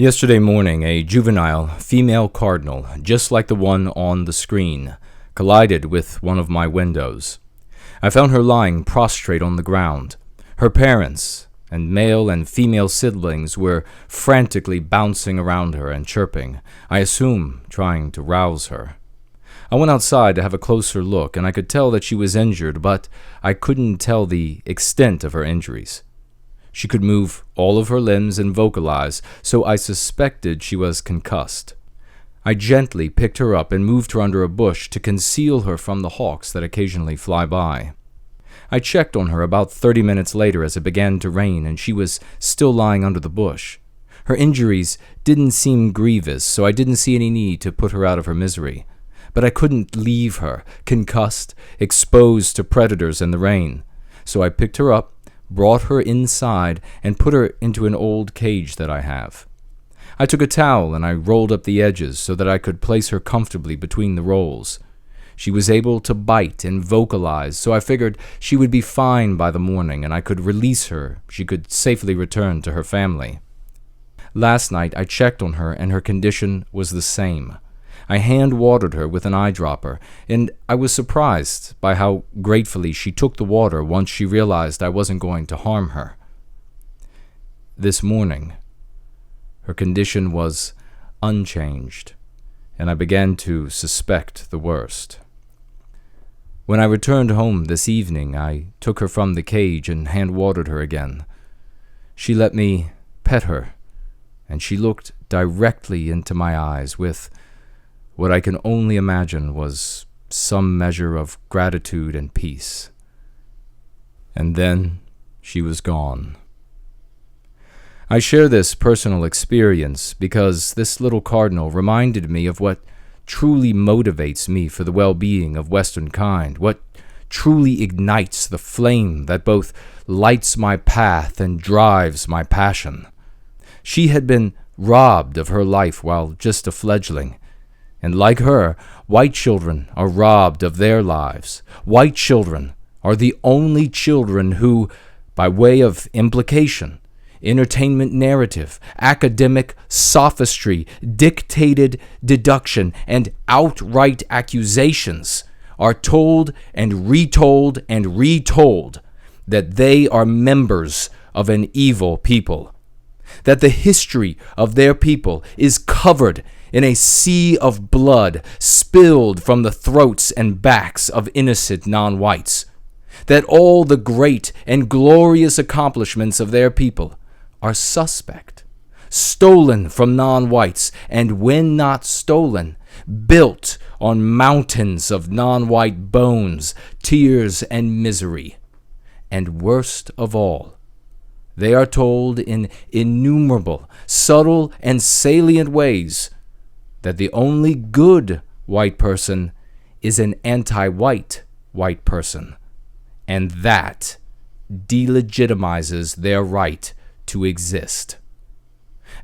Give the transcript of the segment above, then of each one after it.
Yesterday morning, a juvenile female cardinal, just like the one on the screen, collided with one of my windows. I found her lying prostrate on the ground. Her parents and male and female siblings were frantically bouncing around her and chirping, I assume trying to rouse her. I went outside to have a closer look, and I could tell that she was injured, but I couldn't tell the extent of her injuries. She could move all of her limbs and vocalize, so I suspected she was concussed. I gently picked her up and moved her under a bush to conceal her from the hawks that occasionally fly by. I checked on her about 30 minutes later as it began to rain, and she was still lying under the bush. Her injuries didn't seem grievous, so I didn't see any need to put her out of her misery. But I couldn't leave her, concussed, exposed to predators in the rain. So I picked her up, brought her inside, and put her into an old cage that I have. I took a towel and I rolled up the edges so that I could place her comfortably between the rolls. She was able to bite and vocalize, so I figured she would be fine by the morning and I could release her. She could safely return to her family. Last night I checked on her and her condition was the same. I hand-watered her with an eyedropper, and I was surprised by how gratefully she took the water once she realized I wasn't going to harm her. This morning, her condition was unchanged, and I began to suspect the worst. When I returned home this evening, I took her from the cage and hand-watered her again. She let me pet her, and she looked directly into my eyes with what I can only imagine was some measure of gratitude and peace. And then she was gone. I share this personal experience because this little cardinal reminded me of what truly motivates me for the well-being of Western kind, what truly ignites the flame that both lights my path and drives my passion. She had been robbed of her life while just a fledgling. And like her, white children are robbed of their lives. White children are the only children who, by way of implication, entertainment narrative, academic sophistry, dictated deduction, and outright accusations, are told and retold that they are members of an evil people, that the history of their people is covered in a sea of blood spilled from the throats and backs of innocent non-whites, that all the great and glorious accomplishments of their people are suspect, stolen from non-whites, and when not stolen, built on mountains of non-white bones, tears, and misery. And worst of all, they are told in innumerable, subtle, and salient ways that the only good white person is an anti-white white person, and that delegitimizes their right to exist.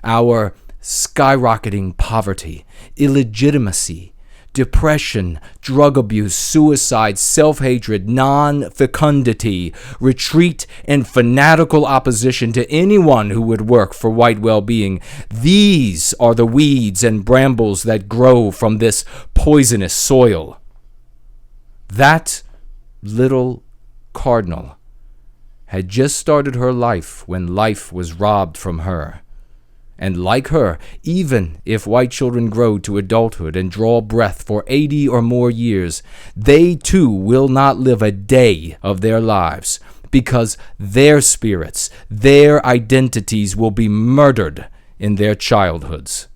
Our skyrocketing poverty, illegitimacy, depression, drug abuse, suicide, self-hatred, non-fecundity, retreat, and fanatical opposition to anyone who would work for white well-being. These are the weeds and brambles that grow from this poisonous soil. That little cardinal had just started her life when life was robbed from her. And like her, even if white children grow to adulthood and draw breath for 80 or more years, they too will not live a day of their lives because their spirits, their identities will be murdered in their childhoods.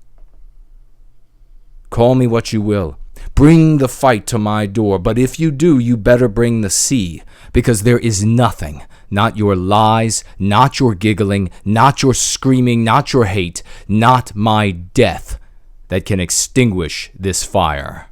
Call me what you will. Bring the fight to my door, but if you do, you better bring the sea, because there is nothing, not your lies, not your giggling, not your screaming, not your hate, not my death, that can extinguish this fire.